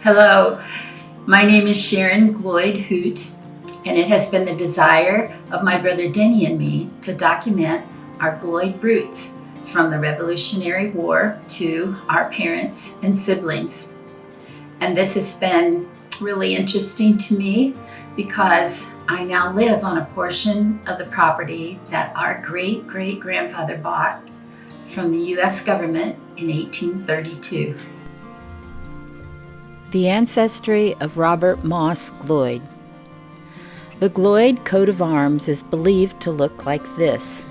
Hello, my name is Sharon Gloyd Hoot, and it has been the desire of my brother Denny and me to document our Gloyd roots from the Revolutionary War to our parents and siblings. And this has been really interesting to me because I now live on a portion of the property that our great-great-grandfather bought from the U.S. government in 1832. The Ancestry of Robert Moss Gloyd. The Gloyd coat of arms is believed to look like this.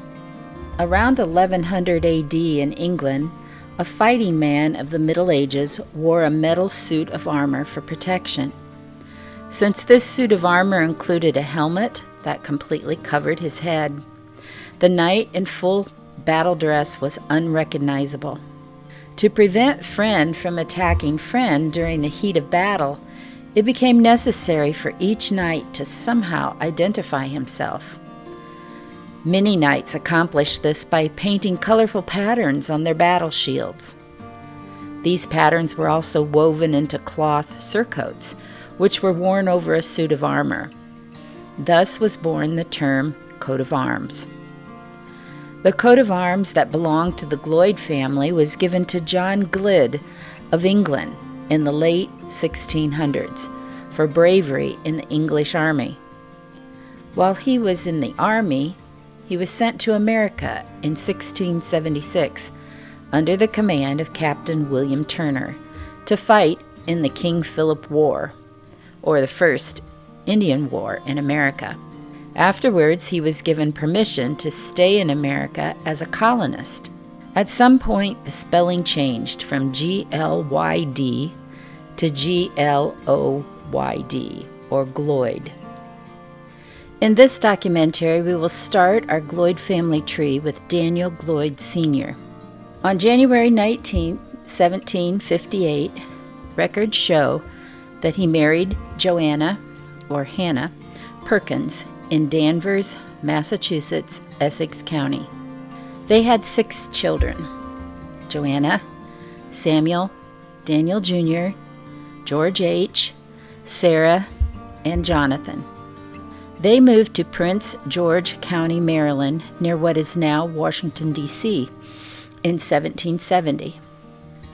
Around 1100 AD in England, a fighting man of the Middle Ages wore a metal suit of armor for protection. Since this suit of armor included a helmet that completely covered his head, the knight in full battle dress was unrecognizable. To prevent friend from attacking friend during the heat of battle, it became necessary for each knight to somehow identify himself. Many knights accomplished this by painting colorful patterns on their battle shields. These patterns were also woven into cloth surcoats, which were worn over a suit of armor. Thus was born the term coat of arms. The coat of arms that belonged to the Gloyd family was given to John Gloyd of England in the late 1600s for bravery in the English army. While he was in the army, he was sent to America in 1676 under the command of Captain William Turner to fight in the King Philip War, or the First Indian War in America. Afterwards, he was given permission to stay in America as a colonist. At some point, the spelling changed from G-L-Y-D to G-L-O-Y-D, or Gloyd. In this documentary, we will start our Gloyd family tree with Daniel Gloyd Sr. On January 19, 1758, records show that he married Joanna, or Hannah, Perkins in Danvers, Massachusetts, Essex County. They had 6 children: Joanna, Samuel, Daniel Jr., George H., Sarah, and Jonathan. They moved to Prince George County, Maryland, near what is now Washington, D.C., in 1770.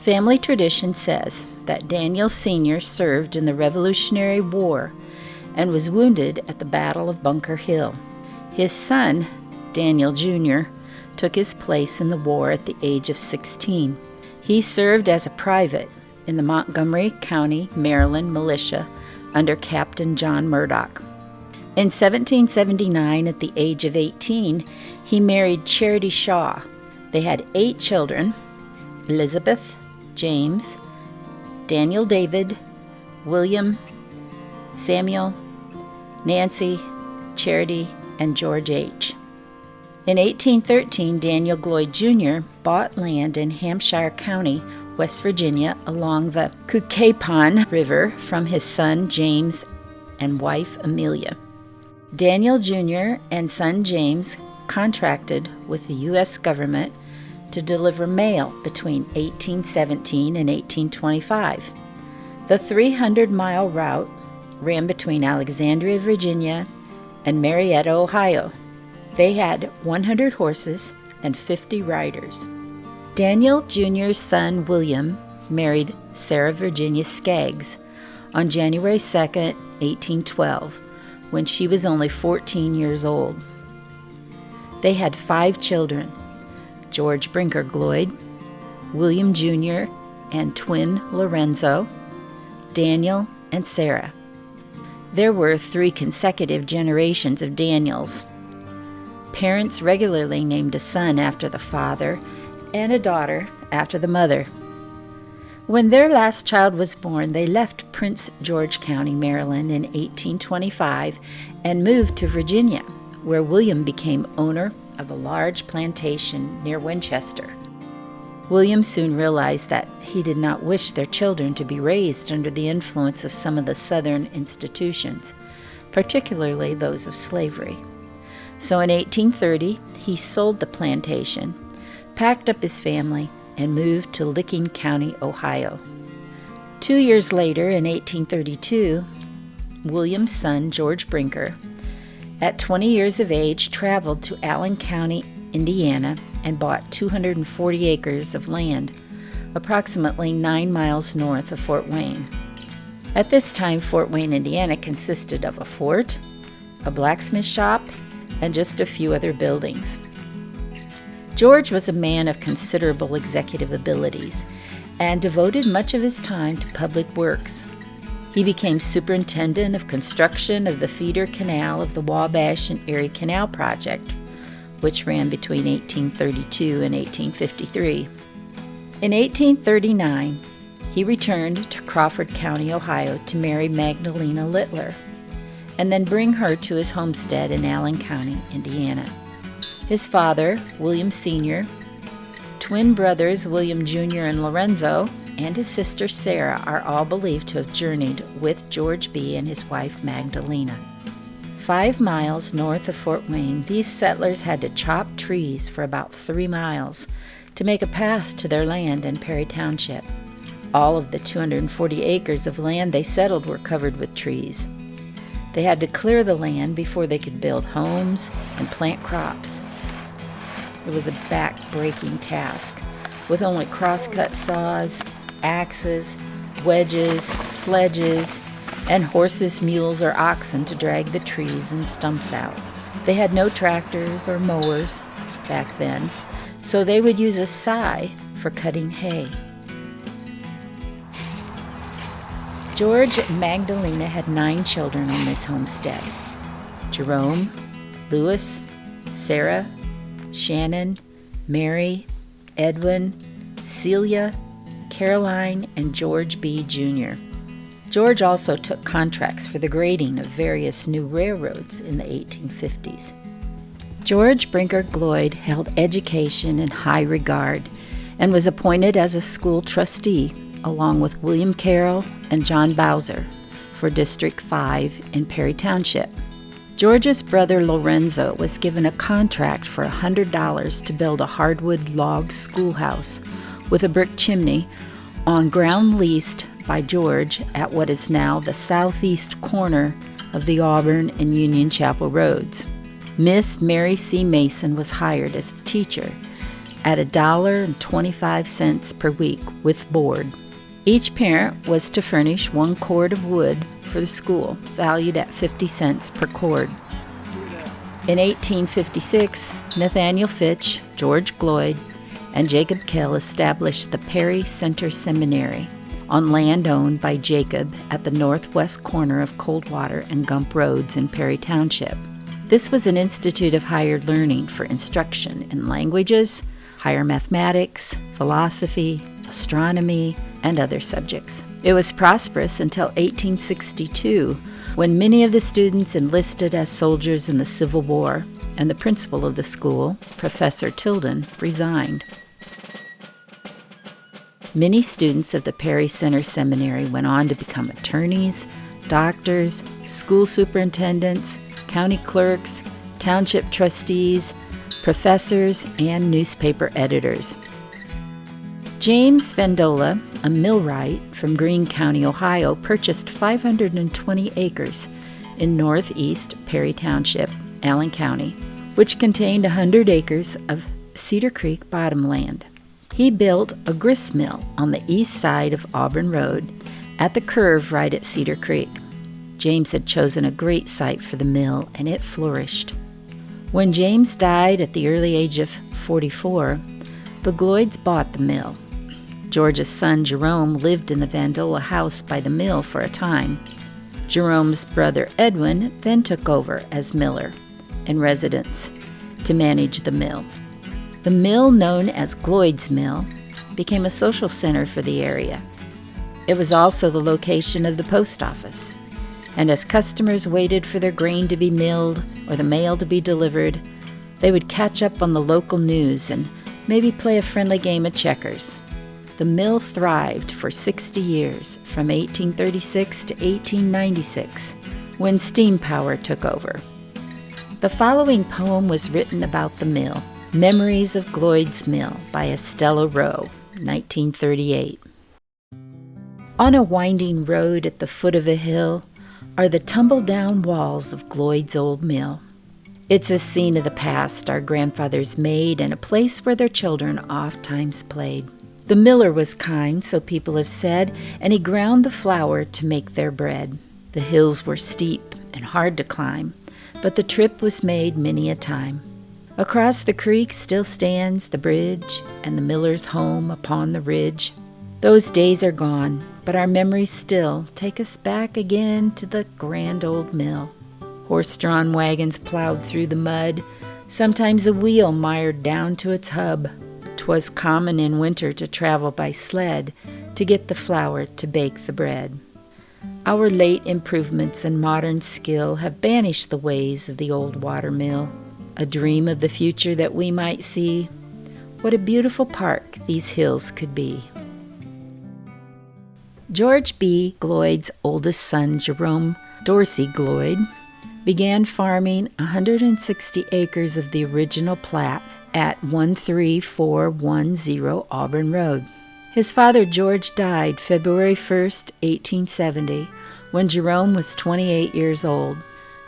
Family tradition says that Daniel Sr. served in the Revolutionary War and was wounded at the Battle of Bunker Hill. His son, Daniel Jr., took his place in the war at the age of 16. He served as a private in the Montgomery County, Maryland militia under Captain John Murdoch. In 1779, at the age of 18, he married Charity Shaw. They had 8 children: Elizabeth, James, Daniel David, William, Samuel, Nancy, Charity, and George H. In 1813, Daniel Gloyd Jr. bought land in Hampshire County, West Virginia, along the Kucapon River from his son James and wife Amelia. Daniel Jr. and son James contracted with the U.S. government to deliver mail between 1817 and 1825. The 300-mile route ran between Alexandria, Virginia, and Marietta, Ohio. They had 100 horses and 50 riders. Daniel Jr.'s son William married Sarah Virginia Skaggs on January 2, 1812, when she was only 14 years old. They had 5 children: George Brinker Gloyd, William Jr., and twin Lorenzo, Daniel, and Sarah. There were 3 consecutive generations of Daniels. parents regularly named a son after the father and a daughter after the mother. When their last child was born, they left Prince George County, Maryland in 1825 and moved to Virginia, where William became owner of a large plantation near Winchester. William soon realized that he did not wish their children to be raised under the influence of some of the Southern institutions, particularly those of slavery. So in 1830, he sold the plantation, packed up his family, and moved to Licking County, Ohio. 2 years later, in 1832, William's son, George Brinker, at 20 years of age, traveled to Allen County, Indiana, and bought 240 acres of land, approximately 9 miles north of Fort Wayne. At this time, Fort Wayne, Indiana consisted of a fort, a blacksmith shop, and just a few other buildings. George was a man of considerable executive abilities and devoted much of his time to public works. He became superintendent of construction of the feeder canal of the Wabash and Erie Canal Project, which ran between 1832 and 1853. In 1839, he returned to Crawford County, Ohio to marry Magdalena Littler and then bring her to his homestead in Allen County, Indiana. His father, William Sr., twin brothers William Jr. and Lorenzo, and his sister Sarah are all believed to have journeyed with George B. and his wife Magdalena. 5 miles north of Fort Wayne, these settlers had to chop trees for about 3 miles to make a path to their land in Perry Township. All of the 240 acres of land they settled were covered with trees. They had to clear the land before they could build homes and plant crops. It was a back-breaking task, with only cross-cut saws, axes, wedges, sledges, and horses, mules, or oxen to drag the trees and stumps out. They had no tractors or mowers back then, so they would use a scythe for cutting hay. George and Magdalena had 9 children on this homestead: Jerome, Louis, Sarah, Shannon, Mary, Edwin, Celia, Caroline, and George B. Jr. George also took contracts for the grading of various new railroads in the 1850s. George Brinker Gloyd held education in high regard and was appointed as a school trustee along with William Carroll and John Bowser for District 5 in Perry Township. George's brother Lorenzo was given a contract for $100 to build a hardwood log schoolhouse with a brick chimney on ground leased by George at what is now the southeast corner of the Auburn and Union Chapel roads. Miss Mary C. Mason was hired as the teacher at $1.25 per week with board. Each parent was to furnish 1 cord of wood for the school, valued at 50 cents per cord. In 1856, Nathaniel Fitch, George Gloyd, and Jacob Kell established the Perry Center Seminary on land owned by Jacob at the northwest corner of Coldwater and Gump Roads in Perry Township. This was an institute of higher learning for instruction in languages, higher mathematics, philosophy, astronomy, and other subjects. It was prosperous until 1862, when many of the students enlisted as soldiers in the Civil War, and the principal of the school, Professor Tilden, resigned. Many students of the Perry Center Seminary went on to become attorneys, doctors, school superintendents, county clerks, township trustees, professors, and newspaper editors. James Vandola, a millwright from Greene County, Ohio, purchased 520 acres in northeast Perry Township, Allen County, which contained 100 acres of Cedar Creek bottomland. He built a grist mill on the east side of Auburn Road at the curve right at Cedar Creek. James had chosen a great site for the mill, and it flourished. When James died at the early age of 44, the Gloyds bought the mill. George's son Jerome lived in the Vandola house by the mill for a time. Jerome's brother Edwin then took over as miller in residence, to manage the mill. The mill, known as Gloyd's Mill, became a social center for the area. It was also the location of the post office, and as customers waited for their grain to be milled or the mail to be delivered, they would catch up on the local news and maybe play a friendly game of checkers. The mill thrived for 60 years, from 1836 to 1896, when steam power took over. The following poem was written about the mill, Memories of Gloyd's Mill by Estella Rowe, 1938. On a winding road at the foot of a hill are the tumble-down walls of Gloyd's old mill. It's a scene of the past our grandfathers made and a place where their children oft-times played. The miller was kind, so people have said, and he ground the flour to make their bread. The hills were steep and hard to climb, but the trip was made many a time. Across the creek still stands the bridge and the miller's home upon the ridge. Those days are gone, but our memories still take us back again to the grand old mill. Horse-drawn wagons plowed through the mud, sometimes a wheel mired down to its hub. 'Twas common in winter to travel by sled to get the flour to bake the bread. Our late improvements and modern skill have banished the ways of the old water mill. A dream of the future that we might see. What a beautiful park these hills could be. George B. Gloyd's oldest son, Jerome Dorsey Gloyd, began farming 160 acres of the original plat at 13410 Auburn Road. His father, George, died February 1st, 1870, when Jerome was 28 years old.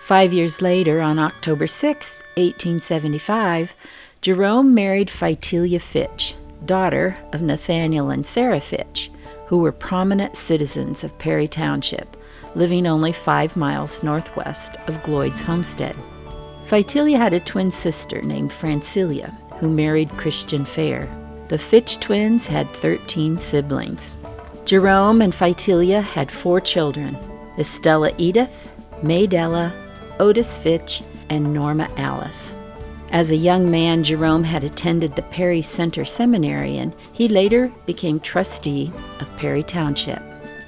5 years later, on October 6, 1875, Jerome married Phytelia Fitch, daughter of Nathaniel and Sarah Fitch, who were prominent citizens of Perry Township, living only 5 miles northwest of Gloyd's homestead. Phytelia had a twin sister named Francilia, who married Christian Fair. The Fitch twins had 13 siblings. Jerome and Phytelia had 4 children: Estella Edith, Maydella, Otis Fitch, and Norma Alice. As a young man, Jerome had attended the Perry Center Seminary, and he later became trustee of Perry Township.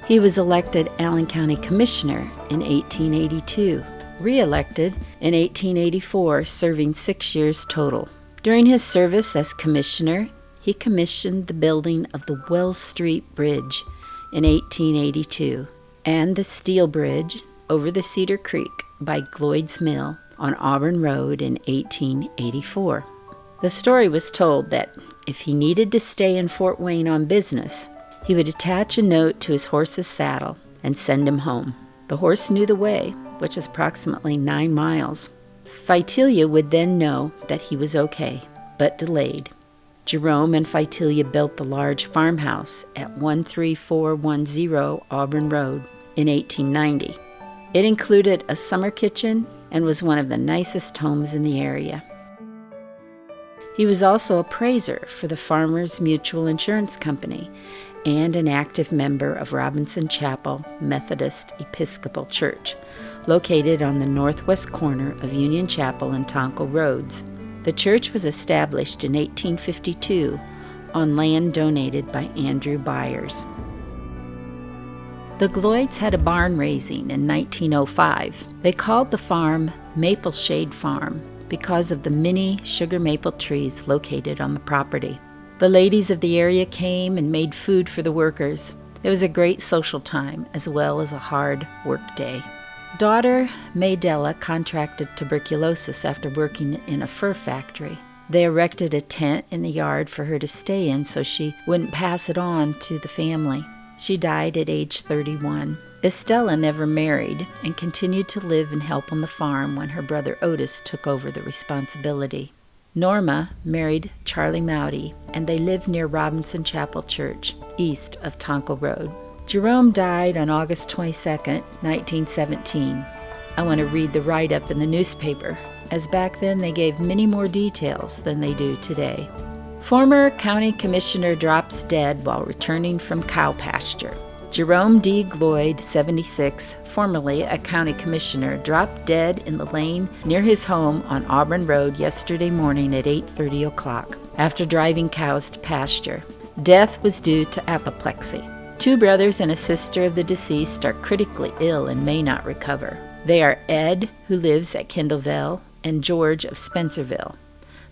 He was elected Allen County Commissioner in 1882, re-elected in 1884, serving 6 years total. During his service as commissioner, he commissioned the building of the Wells Street Bridge in 1882 and the steel bridge over the Cedar Creek by Gloyd's Mill on Auburn Road in 1884. The story was told that if he needed to stay in Fort Wayne on business, he would attach a note to his horse's saddle and send him home. The horse knew the way, which is approximately 9 miles. Phytelia would then know that he was okay, but delayed. Jerome and Phytelia built the large farmhouse at 13410 Auburn Road in 1890. It included a summer kitchen and was one of the nicest homes in the area. He was also appraiser for the Farmers Mutual Insurance Company and an active member of Robinson Chapel Methodist Episcopal Church, located on the northwest corner of Union Chapel and Tonko Roads. The church was established in 1852 on land donated by Andrew Byers. The Gloyds had a barn raising in 1905. They called the farm Maple Shade Farm because of the many sugar maple trees located on the property. The ladies of the area came and made food for the workers. It was a great social time as well as a hard work day. Daughter Maydella contracted tuberculosis after working in a fur factory. They erected a tent in the yard for her to stay in so she wouldn't pass it on to the family. She died at age 31. Estella never married and continued to live and help on the farm when her brother Otis took over the responsibility. Norma married Charlie Mowdy, and they lived near Robinson Chapel Church, east of Tonko Road. Jerome died on August 22, 1917. I want to read the write-up in the newspaper, as back then they gave many more details than they do today. Former county commissioner drops dead while returning from cow pasture. Jerome D. Gloyd, 76, formerly a county commissioner, dropped dead in the lane near his home on Auburn Road yesterday morning at 8:30 o'clock after driving cows to pasture. Death was due to apoplexy. 2 brothers and a sister of the deceased are critically ill and may not recover. They are Ed, who lives at Kendallville, and George of Spencerville,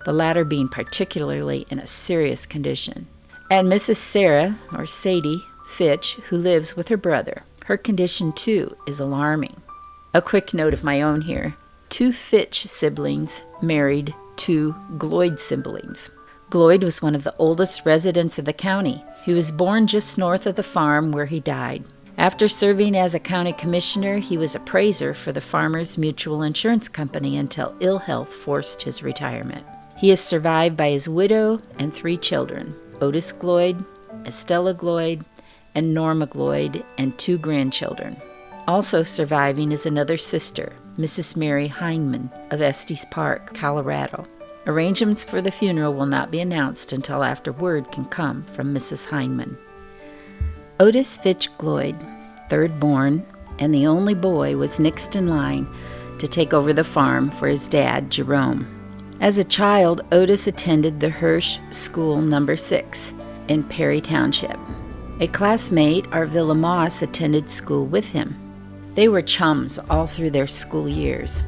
the latter being particularly in a serious condition, and Mrs. Sarah, or Sadie, Fitch, who lives with her brother. Her condition, too, is alarming. A quick note of my own here. 2 Fitch siblings married 2 Gloyd siblings. Gloyd was one of the oldest residents of the county. He was born just north of the farm where he died. After serving as a county commissioner, he was appraiser for the Farmers Mutual Insurance Company until ill health forced his retirement. He is survived by his widow and 3 children, Otis Gloyd, Estella Gloyd, and Norma Gloyd, and 2 grandchildren. Also surviving is another sister, Mrs. Mary Heineman of Estes Park, Colorado. Arrangements for the funeral will not be announced until after word can come from Mrs. Heineman. Otis Fitch Gloyd, 3rd born, and the only boy, was next in line to take over the farm for his dad, Jerome. As a child, Otis attended the Hirsch School No. 6 in Perry Township. A classmate, Arvilla Moss, attended school with him. They were chums all through their school years.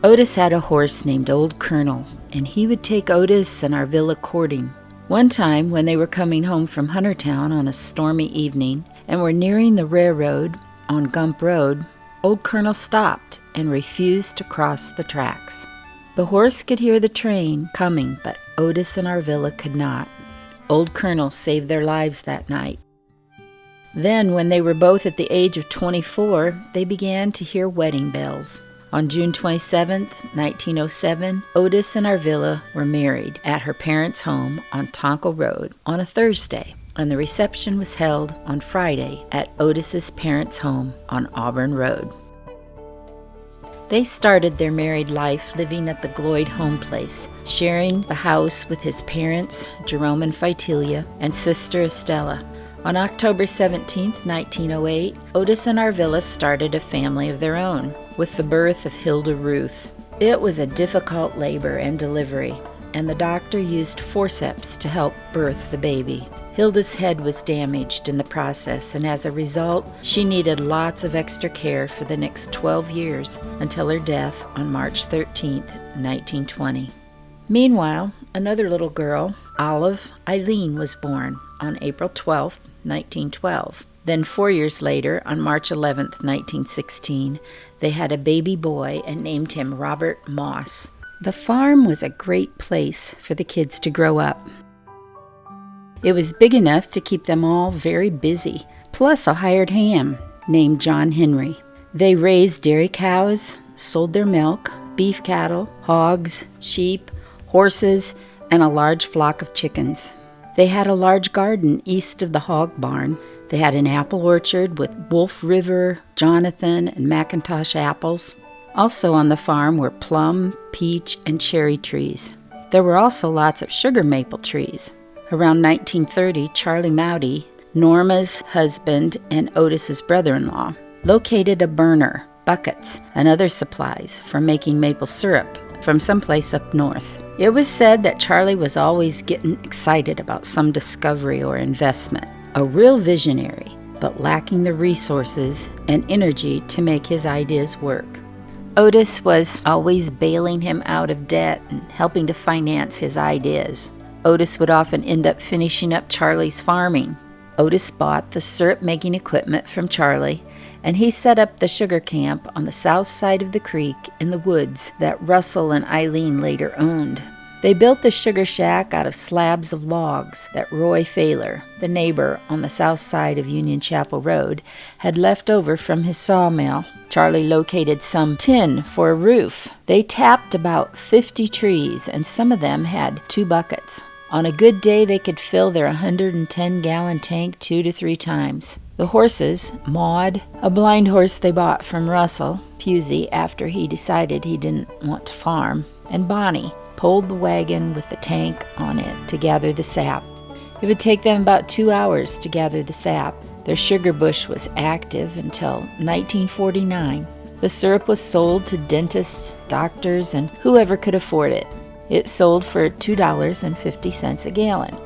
Otis had a horse named Old Colonel, and he would take Otis and Arvilla courting. One time, when they were coming home from Huntertown on a stormy evening and were nearing the railroad on Gump Road, Old Colonel stopped and refused to cross the tracks. The horse could hear the train coming, but Otis and Arvilla could not. Old Colonel saved their lives that night. Then, when they were both at the age of 24, they began to hear wedding bells. On June 27, 1907, Otis and Arvilla were married at her parents' home on Tonko Road on a Thursday, and the reception was held on Friday at Otis's parents' home on Auburn Road. They started their married life living at the Gloyd home place, sharing the house with his parents, Jerome and Phytelia, and sister Estella. On October 17, 1908, Otis and Arvilla started a family of their own, with the birth of Hilda Ruth. It was a difficult labor and delivery, and the doctor used forceps to help birth the baby. Hilda's head was damaged in the process, and as a result, she needed lots of extra care for the next 12 years until her death on March 13, 1920. Meanwhile, another little girl, Olive Eileen, was born on April 12, 1912. Then 4 years later, on March 11, 1916, they had a baby boy and named him Robert Moss. The farm was a great place for the kids to grow up. It was big enough to keep them all very busy, plus a hired ham named John Henry. They raised dairy cows, sold their milk, beef cattle, hogs, sheep, horses, and a large flock of chickens. They had a large garden east of the hog barn. They had an apple orchard with Wolf River, Jonathan, and McIntosh apples. Also on the farm were plum, peach, and cherry trees. There were also lots of sugar maple trees. Around 1930, Charlie Mowdy, Norma's husband and Otis's brother-in-law, located a burner, buckets, and other supplies for making maple syrup from someplace up north. It was said that Charlie was always getting excited about some discovery or investment, a real visionary, but lacking the resources and energy to make his ideas work. Otis was always bailing him out of debt and helping to finance his ideas. Otis would often end up finishing up Charlie's farming. Otis bought the syrup-making equipment from Charlie, and he set up the sugar camp on the south side of the creek in the woods that Russell and Eileen later owned. They built the sugar shack out of slabs of logs that Roy Failer, the neighbor on the south side of Union Chapel Road, had left over from his sawmill. Charlie located some tin for a roof. They tapped about 50 trees, and some of them had 2 buckets. On a good day, they could fill their 110-gallon tank 2 to 3 times. The horses, Maud, a blind horse they bought from Russell Pusey after he decided he didn't want to farm, and Bonnie, pulled the wagon with the tank on it to gather the sap. It would take them about 2 hours to gather the sap. Their sugar bush was active until 1949. The syrup was sold to dentists, doctors, and whoever could afford it. It sold for $2.50 a gallon.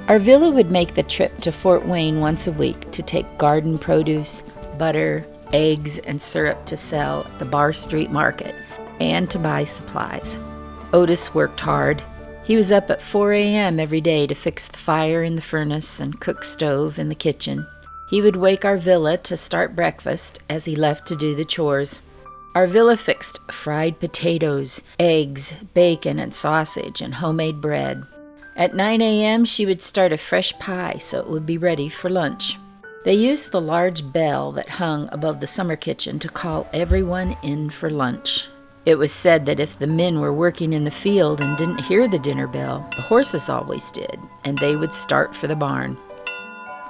Our villa would make the trip to Fort Wayne once a week to take garden produce, butter, eggs, and syrup to sell at the Bar Street Market and to buy supplies. Otis worked hard. He was up at 4 a.m. every day to fix the fire in the furnace and cook stove in the kitchen. He would wake our villa to start breakfast as he left to do the chores. Our villa fixed fried potatoes, eggs, bacon, and sausage, and homemade bread. At 9 a.m., she would start a fresh pie so it would be ready for lunch. They used the large bell that hung above the summer kitchen to call everyone in for lunch. It was said that if the men were working in the field and didn't hear the dinner bell, the horses always did, and they would start for the barn.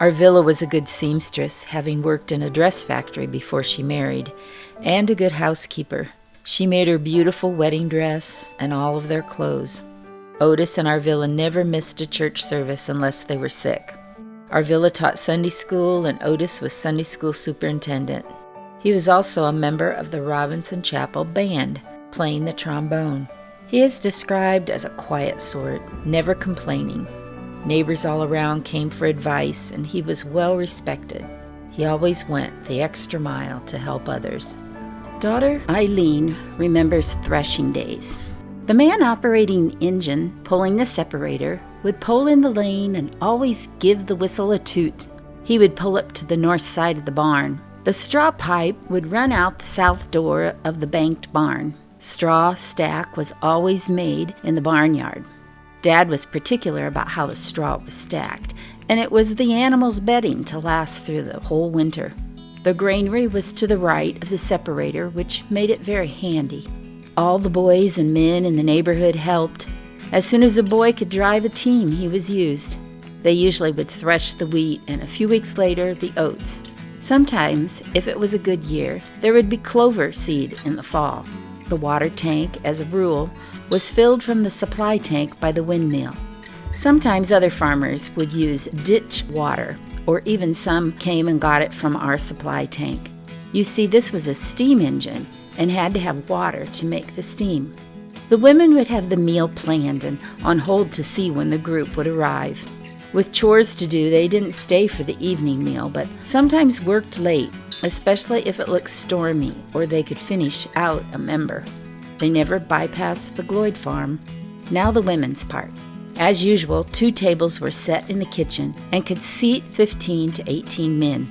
Our villa was a good seamstress, having worked in a dress factory before she married, and a good housekeeper. She made her beautiful wedding dress and all of their clothes. Otis and our villa never missed a church service unless they were sick. Our villa taught Sunday school, and Otis was Sunday school superintendent. He was also a member of the Robinson Chapel Band, playing the trombone. He is described as a quiet sort, never complaining. Neighbors all around came for advice, and he was well respected. He always went the extra mile to help others. Daughter Eileen remembers threshing days. The man operating the engine, pulling the separator, would pull in the lane and always give the whistle a toot. He would pull up to the north side of the barn. The straw pipe would run out the south door of the banked barn. Straw stack was always made in the barnyard. Dad was particular about how the straw was stacked, and it was the animals' bedding to last through the whole winter. The granary was to the right of the separator, which made it very handy. All the boys and men in the neighborhood helped. As soon as a boy could drive a team, he was used. They usually would thresh the wheat, and a few weeks later, the oats. Sometimes, if it was a good year, there would be clover seed in the fall. The water tank, as a rule, was filled from the supply tank by the windmill. Sometimes other farmers would use ditch water, or even some came and got it from our supply tank. You see, this was a steam engine and had to have water to make the steam. The women would have the meal planned and on hold to see when the group would arrive. With chores to do, they didn't stay for the evening meal, but sometimes worked late, especially if it looked stormy or they could finish out a member. They never bypassed the Gloyd farm. Now the women's part. As usual, 2 tables were set in the kitchen and could seat 15 to 18 men.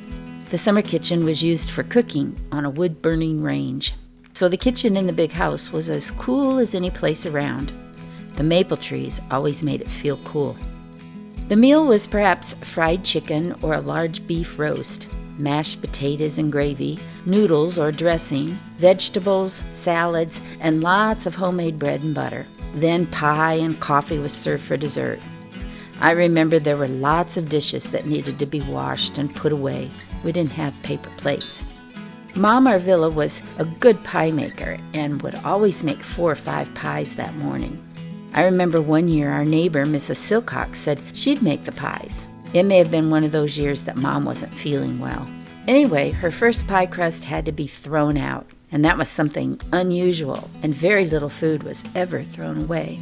The summer kitchen was used for cooking on a wood-burning range. So the kitchen in the big house was as cool as any place around. The maple trees always made it feel cool. The meal was perhaps fried chicken or a large beef roast, mashed potatoes and gravy, noodles or dressing, vegetables, salads, and lots of homemade bread and butter. Then pie and coffee was served for dessert. I remember there were lots of dishes that needed to be washed and put away. We didn't have paper plates. Mom Arvilla was a good pie maker and would always make 4 or 5 pies that morning. I remember one year our neighbor, Mrs. Silcox, said she'd make the pies. It may have been one of those years that Mom wasn't feeling well. Anyway, her first pie crust had to be thrown out, and that was something unusual, and very little food was ever thrown away.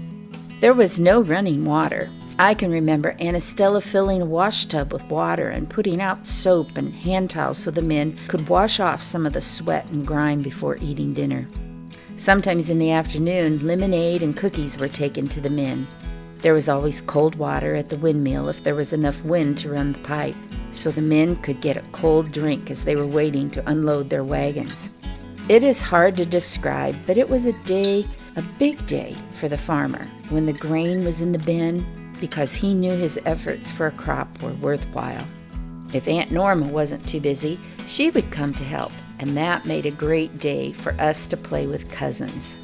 There was no running water. I can remember Aunt Estella filling a wash tub with water and putting out soap and hand towels so the men could wash off some of the sweat and grime before eating dinner. Sometimes in the afternoon, lemonade and cookies were taken to the men. There was always cold water at the windmill if there was enough wind to run the pipe, so the men could get a cold drink as they were waiting to unload their wagons. It is hard to describe, but it was a big day for the farmer when the grain was in the bin, because he knew his efforts for a crop were worthwhile. If Aunt Norma wasn't too busy, she would come to help, and that made a great day for us to play with cousins.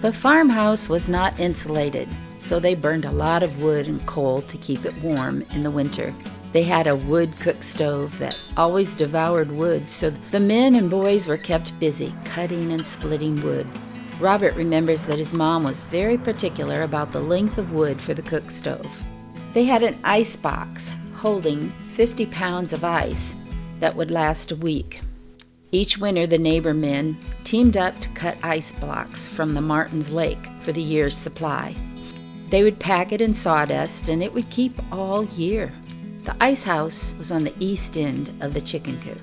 The farmhouse was not insulated, so they burned a lot of wood and coal to keep it warm in the winter. They had a wood cook stove that always devoured wood, so the men and boys were kept busy cutting and splitting wood. Robert remembers that his mom was very particular about the length of wood for the cook stove. They had an ice box holding 50 pounds of ice that would last a week. Each winter, the neighbor men teamed up to cut ice blocks from the Martins Lake for the year's supply. They would pack it in sawdust, and it would keep all year. The ice house was on the east end of the chicken coop.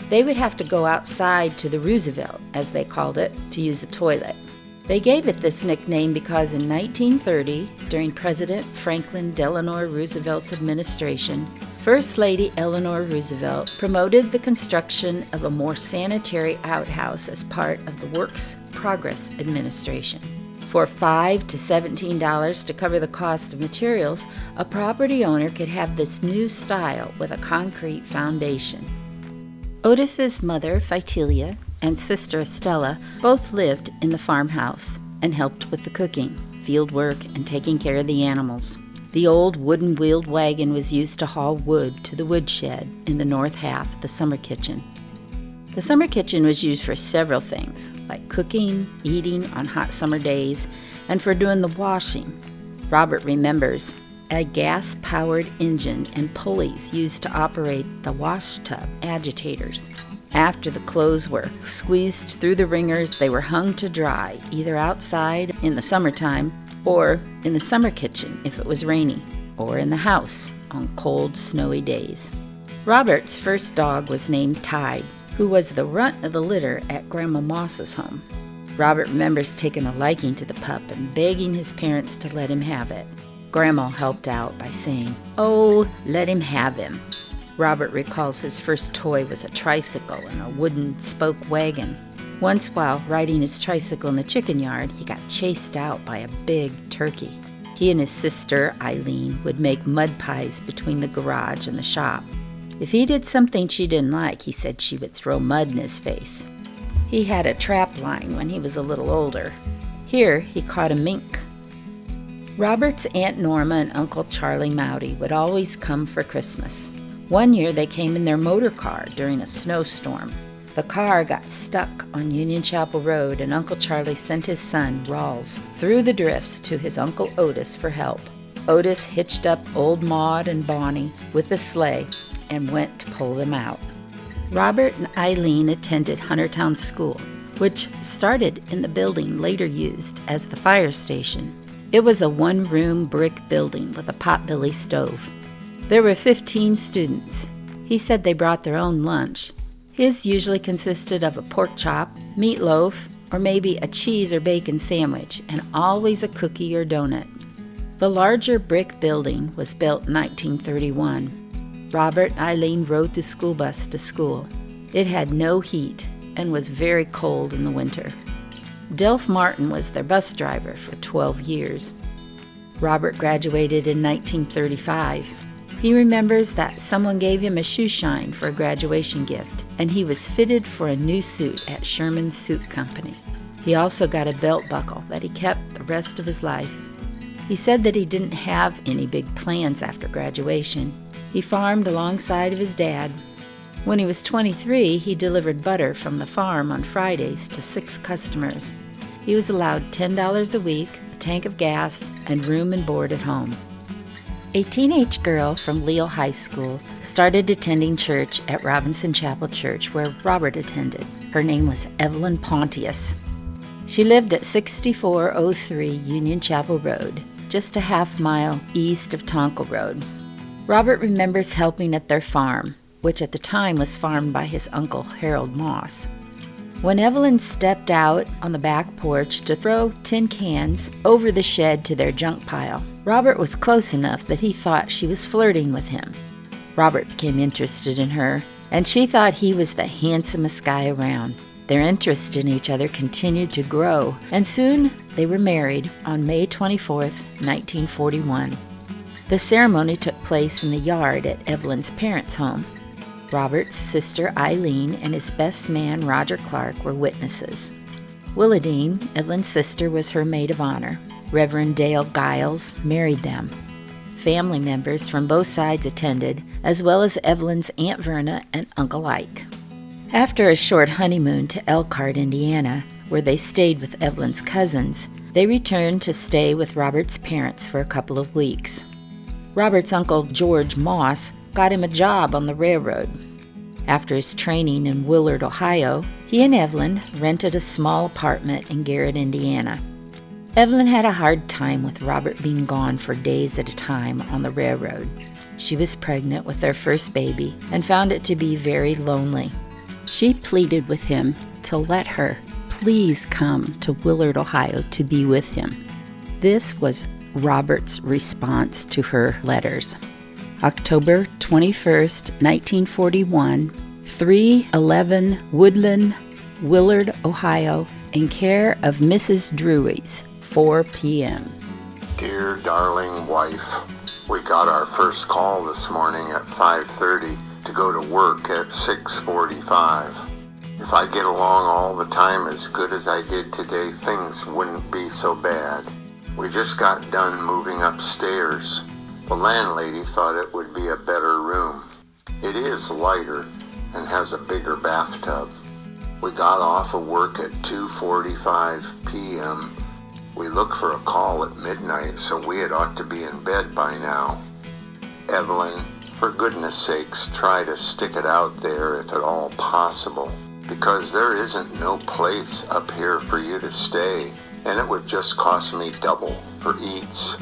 They would have to go outside to the Roosevelt, as they called it, to use the toilet. They gave it this nickname because in 1930, during President Franklin Delano Roosevelt's administration, First Lady Eleanor Roosevelt promoted the construction of a more sanitary outhouse as part of the Works Progress Administration. For $5 to $17 to cover the cost of materials, a property owner could have this new style with a concrete foundation. Otis's mother, Phytilia, and sister Estella both lived in the farmhouse and helped with the cooking, field work, and taking care of the animals. The old wooden-wheeled wagon was used to haul wood to the woodshed in the north half of the summer kitchen. The summer kitchen was used for several things, like cooking, eating on hot summer days, and for doing the washing. Robert remembers a gas-powered engine and pulleys used to operate the wash tub agitators. After the clothes were squeezed through the wringers, they were hung to dry, either outside in the summertime or in the summer kitchen if it was rainy, or in the house on cold, snowy days. Robert's first dog was named Tide, who was the runt of the litter at Grandma Moss's home. Robert remembers taking a liking to the pup and begging his parents to let him have it. Grandma helped out by saying, "Oh, let him have him." Robert recalls his first toy was a tricycle and a wooden spoke wagon. Once while riding his tricycle in the chicken yard, he got chased out by a big turkey. He and his sister, Eileen, would make mud pies between the garage and the shop. If he did something she didn't like, he said she would throw mud in his face. He had a trap line when he was a little older. Here, he caught a mink. Robert's Aunt Norma and Uncle Charlie Mowdy would always come for Christmas. One year, they came in their motor car during a snowstorm. The car got stuck on Union Chapel Road, and Uncle Charlie sent his son, Rawls, through the drifts to his Uncle Otis for help. Otis hitched up old Maud and Bonnie with the sleigh and went to pull them out. Robert and Eileen attended Huntertown School, which started in the building later used as the fire station. It was a one-room brick building with a potbelly stove. There were 15 students. He said they brought their own lunch. His usually consisted of a pork chop, meatloaf, or maybe a cheese or bacon sandwich, and always a cookie or donut. The larger brick building was built in 1931. Robert and Eileen rode the school bus to school. It had no heat and was very cold in the winter. Delph Martin was their bus driver for 12 years. Robert graduated in 1935. He remembers that someone gave him a shoe shine for a graduation gift, and he was fitted for a new suit at Sherman's Suit Company. He also got a belt buckle that he kept the rest of his life. He said that he didn't have any big plans after graduation. He farmed alongside of his dad. When he was 23, he delivered butter from the farm on Fridays to 6 customers. He was allowed $10 a week, a tank of gas, and room and board at home. A teenage girl from Leo High School started attending church at Robinson Chapel Church, where Robert attended. Her name was Evelyn Pontius. She lived at 6403 Union Chapel Road, just a half-mile east of Tonkel Road. Robert remembers helping at their farm, which at the time was farmed by his uncle Harold Moss. When Evelyn stepped out on the back porch to throw tin cans over the shed to their junk pile, Robert was close enough that he thought she was flirting with him. Robert became interested in her, and she thought he was the handsomest guy around. Their interest in each other continued to grow, and soon they were married on May 24, 1941. The ceremony took place in the yard at Evelyn's parents' home. Robert's sister Eileen and his best man Roger Clark were witnesses. Willadine, Evelyn's sister, was her maid of honor. Reverend Dale Giles married them. Family members from both sides attended, as well as Evelyn's Aunt Verna and Uncle Ike. After a short honeymoon to Elkhart, Indiana, where they stayed with Evelyn's cousins, they returned to stay with Robert's parents for a couple of weeks. Robert's uncle George Moss got him a job on the railroad. After his training in Willard, Ohio, he and Evelyn rented a small apartment in Garrett, Indiana. Evelyn had a hard time with Robert being gone for days at a time on the railroad. She was pregnant with their first baby and found it to be very lonely. She pleaded with him to let her please come to Willard, Ohio to be with him. This was Robert's response to her letters. October 21st, 1941, 311 Woodland, Willard, Ohio, in care of Mrs. Drewes, 4 p.m. Dear darling wife, we got our first call this morning at 5:30 to go to work at 6:45. If I get along all the time as good as I did today, things wouldn't be so bad. We just got done moving upstairs. The landlady thought it would be a better room. It is lighter and has a bigger bathtub. We got off of work at 2:45 p.m. We looked for a call at midnight, so we had ought to be in bed by now. Evelyn, for goodness sakes, try to stick it out there if at all possible, because there isn't no place up here for you to stay, and it would just cost me double for eats.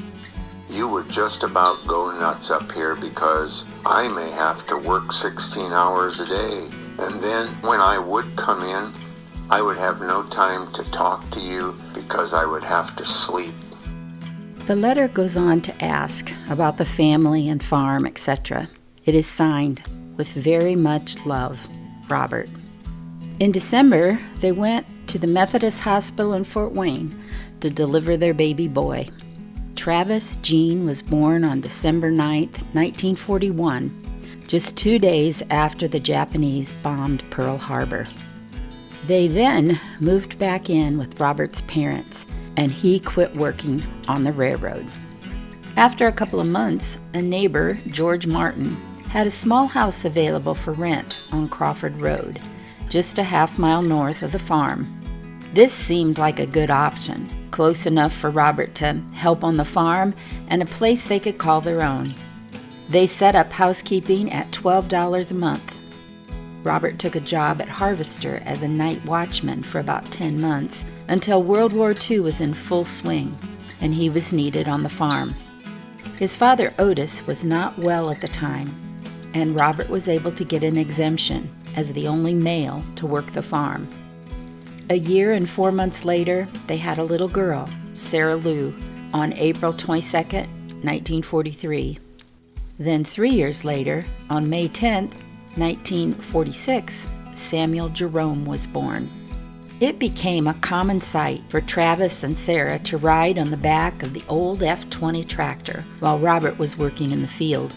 You would just about go nuts up here because I may have to work 16 hours a day, and then when I would come in, I would have no time to talk to you because I would have to sleep. The letter goes on to ask about the family and farm, etc. It is signed, with very much love, Robert. In December, they went to the Methodist Hospital in Fort Wayne to deliver their baby boy. Travis Jean was born on December 9th, 1941, just 2 days after the Japanese bombed Pearl Harbor. They then moved back in with Robert's parents, and he quit working on the railroad. After a couple of months, a neighbor, George Martin, had a small house available for rent on Crawford Road, just a half-mile north of the farm. This seemed like a good option, close enough for Robert to help on the farm and a place they could call their own. They set up housekeeping at $12 a month. Robert took a job at Harvester as a night watchman for about 10 months until World War II was in full swing and he was needed on the farm. His father, Otis, was not well at the time, and Robert was able to get an exemption as the only male to work the farm. A year and 4 months later, they had a little girl, Sarah Lou, on April 22, 1943. Then 3 years later, on May 10, 1946, Samuel Jerome was born. It became a common sight for Travis and Sarah to ride on the back of the old F-20 tractor while Robert was working in the field.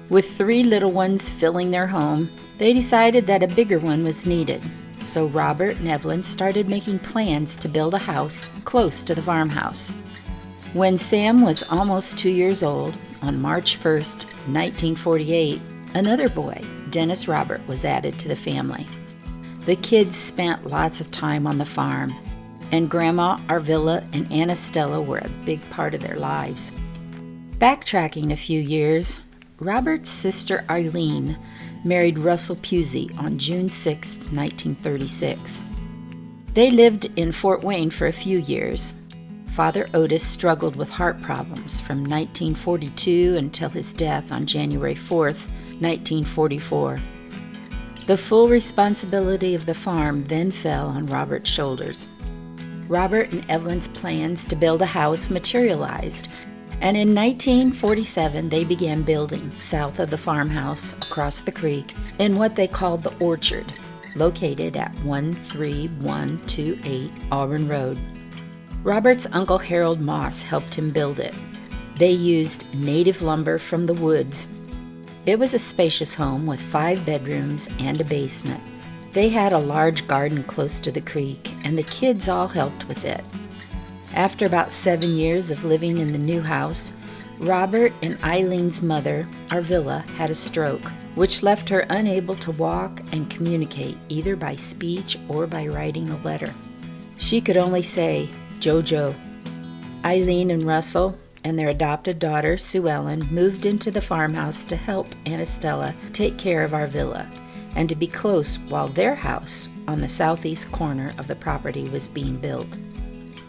With 3 little ones filling their home, they decided that a bigger one was needed. So Robert and Evelyn started making plans to build a house close to the farmhouse. When Sam was almost 2 years old, on March 1st, 1948, another boy, Dennis Robert, was added to the family. The kids spent lots of time on the farm, and Grandma Arvilla and Anna Stella were a big part of their lives. Backtracking a few years, Robert's sister Eileen married Russell Pusey on June 6, 1936. They lived in Fort Wayne for a few years. Father Otis struggled with heart problems from 1942 until his death on January 4, 1944. The full responsibility of the farm then fell on Robert's shoulders. Robert and Evelyn's plans to build a house materialized, and in 1947 they began building south of the farmhouse across the creek in what they called the Orchard, located at 13128 Auburn Road. Robert's uncle Harold Moss helped him build it. They used native lumber from the woods. It was a spacious home with 5 bedrooms and a basement. They had a large garden close to the creek, and the kids all helped with it. After about 7 years of living in the new house, Robert and Eileen's mother, Arvilla, had a stroke, which left her unable to walk and communicate either by speech or by writing a letter. She could only say, "Jojo." Eileen and Russell, and their adopted daughter, Sue Ellen, moved into the farmhouse to help Aunt Estella take care of our villa and to be close while their house on the southeast corner of the property was being built.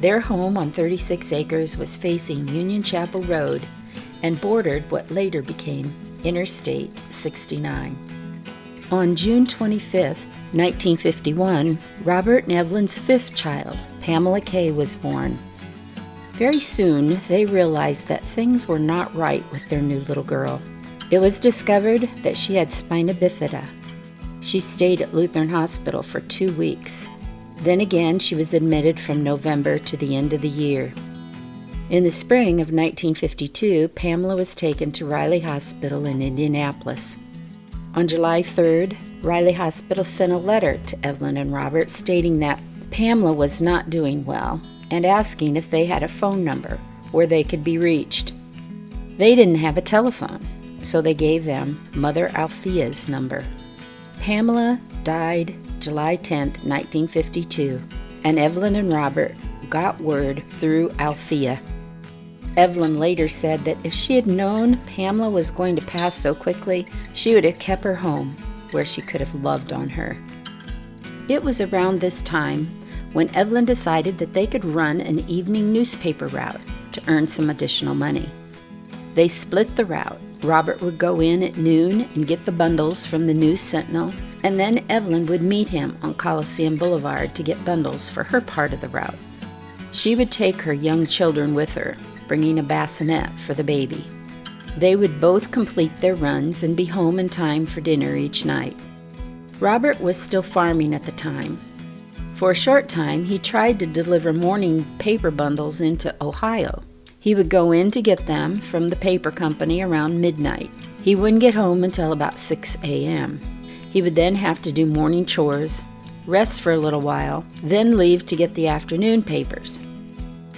Their home on 36 acres was facing Union Chapel Road and bordered what later became Interstate 69. On June 25, 1951, Robert and Evelyn's fifth child, Pamela Kay, was born. Very soon, they realized that things were not right with their new little girl. It was discovered that she had spina bifida. She stayed at Lutheran Hospital for 2 weeks. Then again, she was admitted from November to the end of the year. In the spring of 1952, Pamela was taken to Riley Hospital in Indianapolis. On July 3rd, Riley Hospital sent a letter to Evelyn and Robert stating that Pamela was not doing well and asking if they had a phone number where they could be reached. They didn't have a telephone, so they gave them Mother Althea's number. Pamela died July 10, 1952, and Evelyn and Robert got word through Althea. Evelyn later said that if she had known Pamela was going to pass so quickly, she would have kept her home where she could have loved on her. It was around this time when Evelyn decided that they could run an evening newspaper route to earn some additional money. They split the route. Robert would go in at noon and get the bundles from the News Sentinel, and then Evelyn would meet him on Coliseum Boulevard to get bundles for her part of the route. She would take her young children with her, bringing a bassinet for the baby. They would both complete their runs and be home in time for dinner each night. Robert was still farming at the time. For a short time, he tried to deliver morning paper bundles into Ohio. He would go in to get them from the paper company around midnight. He wouldn't get home until about 6 a.m. He would then have to do morning chores, rest for a little while, then leave to get the afternoon papers.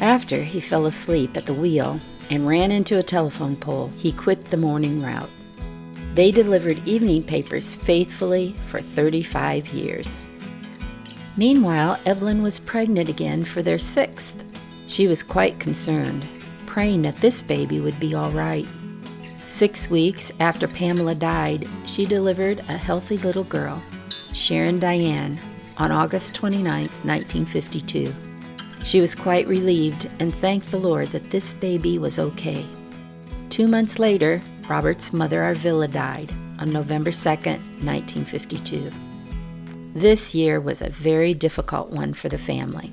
After he fell asleep at the wheel and ran into a telephone pole, he quit the morning route. They delivered evening papers faithfully for 35 years. Meanwhile, Evelyn was pregnant again for their sixth. She was quite concerned, praying that this baby would be all right. 6 weeks after Pamela died, she delivered a healthy little girl, Sharon Diane, on August 29, 1952. She was quite relieved and thanked the Lord that this baby was okay. 2 months later, Robert's mother Arvilla died on November 2, 1952. This year was a very difficult one for the family.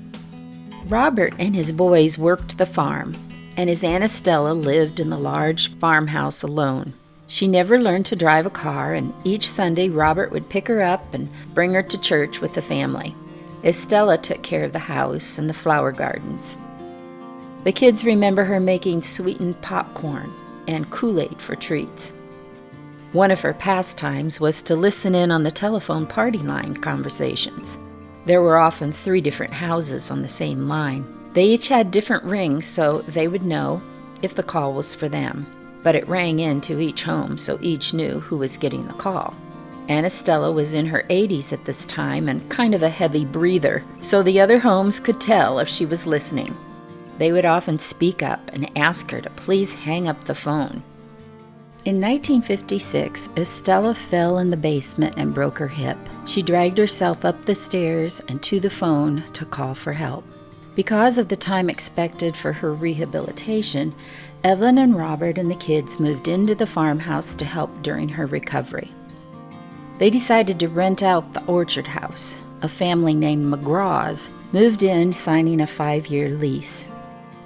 Robert and his boys worked the farm, and his Aunt Estella lived in the large farmhouse alone. She never learned to drive a car, and each Sunday Robert would pick her up and bring her to church with the family. Estella took care of the house and the flower gardens. The kids remember her making sweetened popcorn and Kool-Aid for treats. One of her pastimes was to listen in on the telephone party line conversations. There were often 3 different houses on the same line. They each had different rings so they would know if the call was for them, but it rang into each home so each knew who was getting the call. Aunt Estella was in her 80s at this time and kind of a heavy breather, so the other homes could tell if she was listening. They would often speak up and ask her to please hang up the phone. In 1956, Estella fell in the basement and broke her hip. She dragged herself up the stairs and to the phone to call for help. Because of the time expected for her rehabilitation, Evelyn and Robert and the kids moved into the farmhouse to help during her recovery. They decided to rent out the orchard house. A family named McGraws moved in, signing a 5-year lease.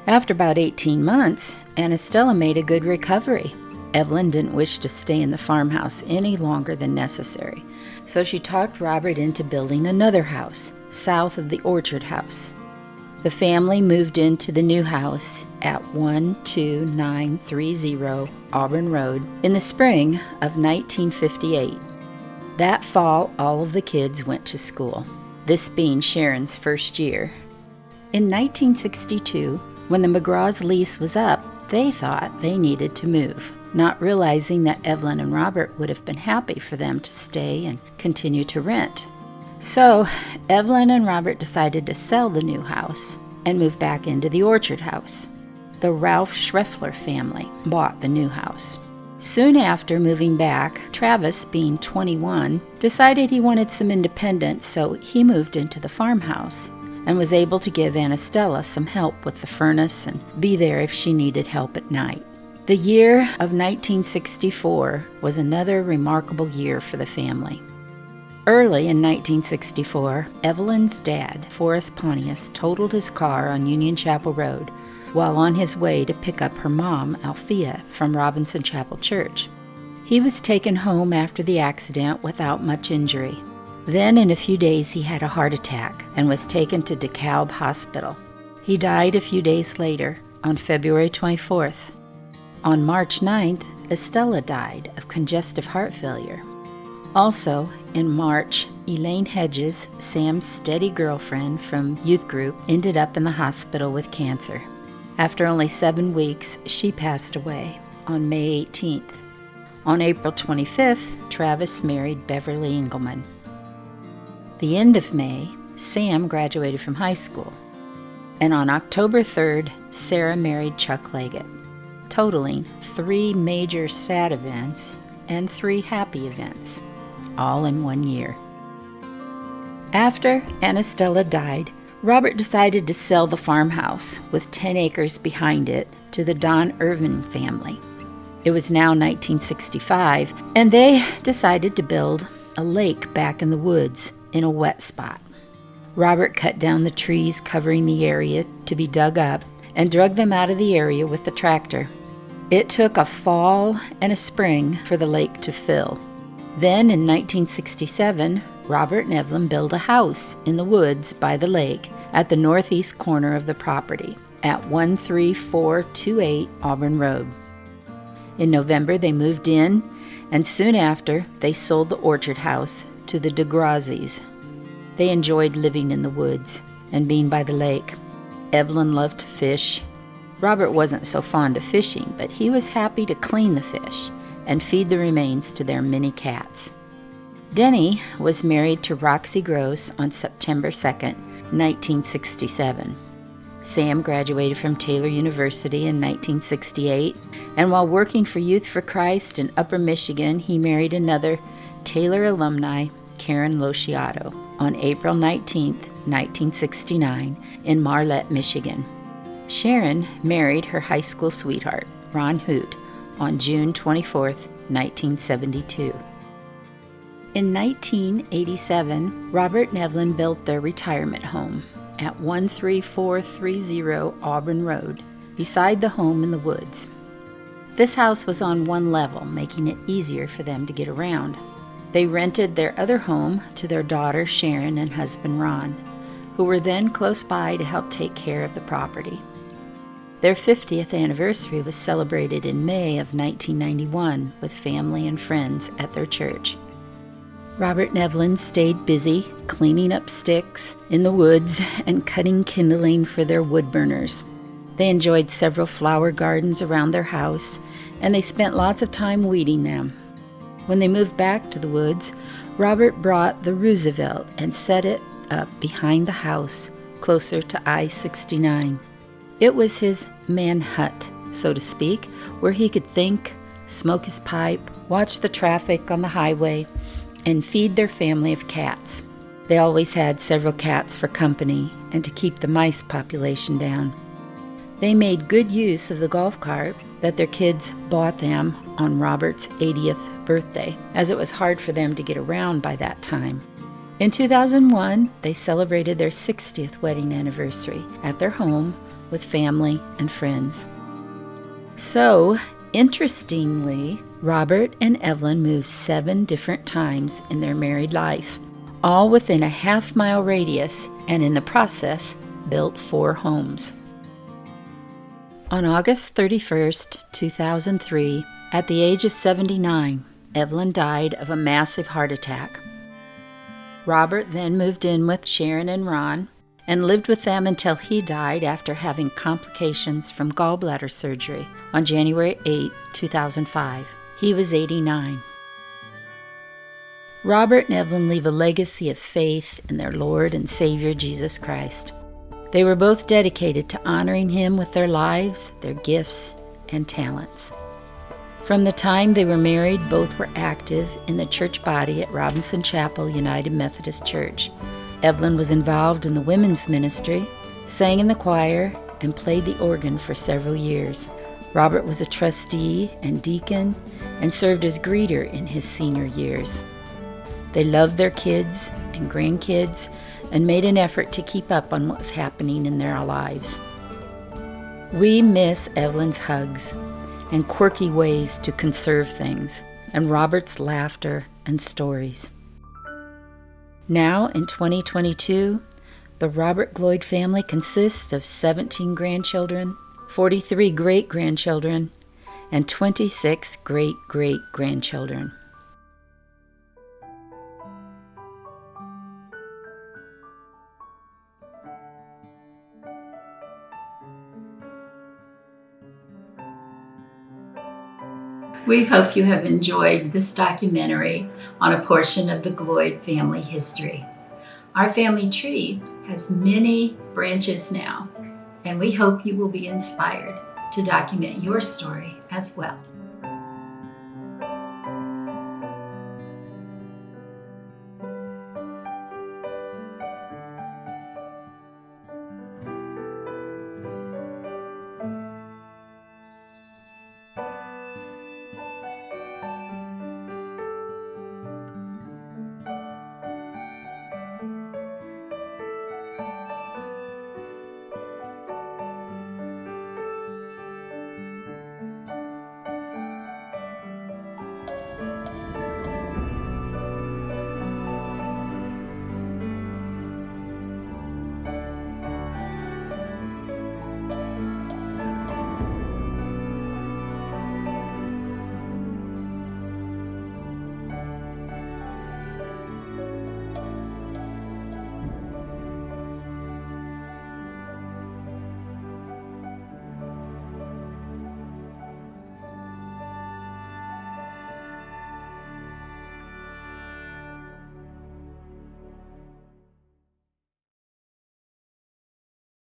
After about 18 months, Aunt Estella made a good recovery. Evelyn didn't wish to stay in the farmhouse any longer than necessary, so she talked Robert into building another house, south of the orchard house. The family moved into the new house at 12930 Auburn Road in the spring of 1958. That fall, all of the kids went to school, this being Sharon's first year. In 1962, when the McGraw's lease was up, they thought they needed to move, not realizing that Evelyn and Robert would have been happy for them to stay and continue to rent. So, Evelyn and Robert decided to sell the new house and move back into the orchard house. the Ralph Schreffler family bought the new house. Soon after moving back, Travis, being 21, decided he wanted some independence, so he moved into the farmhouse and was able to give Anastella some help with the furnace and be there if she needed help at night. The year of 1964 was another remarkable year for the family. Early in 1964, Evelyn's dad, Forrest Pontius, totaled his car on Union Chapel Road while on his way to pick up her mom, Althea, from Robinson Chapel Church. He was taken home after the accident without much injury. Then in a few days he had a heart attack and was taken to DeKalb Hospital. He died a few days later, on February 24th. On March 9th, Estella died of congestive heart failure. Also, in March, Elaine Hedges, Sam's steady girlfriend from youth group, ended up in the hospital with cancer. After only 7 weeks, she passed away on May 18th. On April 25th, Travis married Beverly Engelman. The end of May, Sam graduated from high school. And on October 3rd, Sarah married Chuck Leggett, totaling 3 major sad events and 3 happy events, all in 1 year. After Anastella died, Robert decided to sell the farmhouse with 10 acres behind it to the Don Irvin family. It was now 1965, and they decided to build a lake back in the woods in a wet spot. Robert cut down the trees covering the area to be dug up and drug them out of the area with the tractor. It took a fall and a spring for the lake to fill. Then in 1967, Robert and Evelyn built a house in the woods by the lake at the northeast corner of the property at 13428 Auburn Road. In November, they moved in, and soon after, they sold the orchard house to the DeGrazis. They enjoyed living in the woods and being by the lake. Evelyn loved to fish. Robert wasn't so fond of fishing, but he was happy to clean the fish and feed the remains to their many cats. Denny was married to Roxy Gross on September 2nd, 1967. Sam graduated from Taylor University in 1968, and while working for Youth for Christ in Upper Michigan, he married another Taylor alumni, Karen Lociato, on April 19, 1969, in Marlette, Michigan. Sharon married her high school sweetheart, Ron Hoot, on June 24, 1972. In 1987, Robert and Evelyn built their retirement home at 13430 Auburn Road, beside the home in the woods. This house was on one level, making it easier for them to get around. They rented their other home to their daughter Sharon and husband Ron, who were then close by to help take care of the property. Their 50th anniversary was celebrated in May of 1991 with family and friends at their church. Robert and Evelyn stayed busy cleaning up sticks in the woods and cutting kindling for their wood burners. They enjoyed several flower gardens around their house, and they spent lots of time weeding them. When they moved back to the woods, Robert brought the Roosevelt and set it up behind the house, closer to I-69. It was his man hut, so to speak, where he could think, smoke his pipe, watch the traffic on the highway, and feed their family of cats. They always had several cats for company and to keep the mice population down. They made good use of the golf cart that their kids bought them on Robert's 80th birthday, as it was hard for them to get around by that time. In 2001, they celebrated their 60th wedding anniversary at their home with family and friends. So, interestingly, Robert and Evelyn moved 7 different times in their married life, all within a half-mile radius, and in the process, built 4 homes. On August 31st, 2003, at the age of 79, Evelyn died of a massive heart attack. Robert then moved in with Sharon and Ron and lived with them until he died after having complications from gallbladder surgery on January 8, 2005. He was 89. Robert and Evelyn leave a legacy of faith in their Lord and Savior Jesus Christ. They were both dedicated to honoring him with their lives, their gifts, and talents. From the time they were married, both were active in the church body at Robinson Chapel United Methodist Church. Evelyn was involved in the women's ministry, sang in the choir, and played the organ for several years. Robert was a trustee and deacon and served as greeter in his senior years. They loved their kids and grandkids and made an effort to keep up on what was happening in their lives. We miss Evelyn's hugs and quirky ways to conserve things, and Robert's laughter and stories. Now, in 2022, the Robert Gloyd family consists of 17 grandchildren, 43 great-grandchildren, and 26 great-great-grandchildren. We hope you have enjoyed this documentary on a portion of the Gloyd family history. Our family tree has many branches now, and we hope you will be inspired to document your story as well.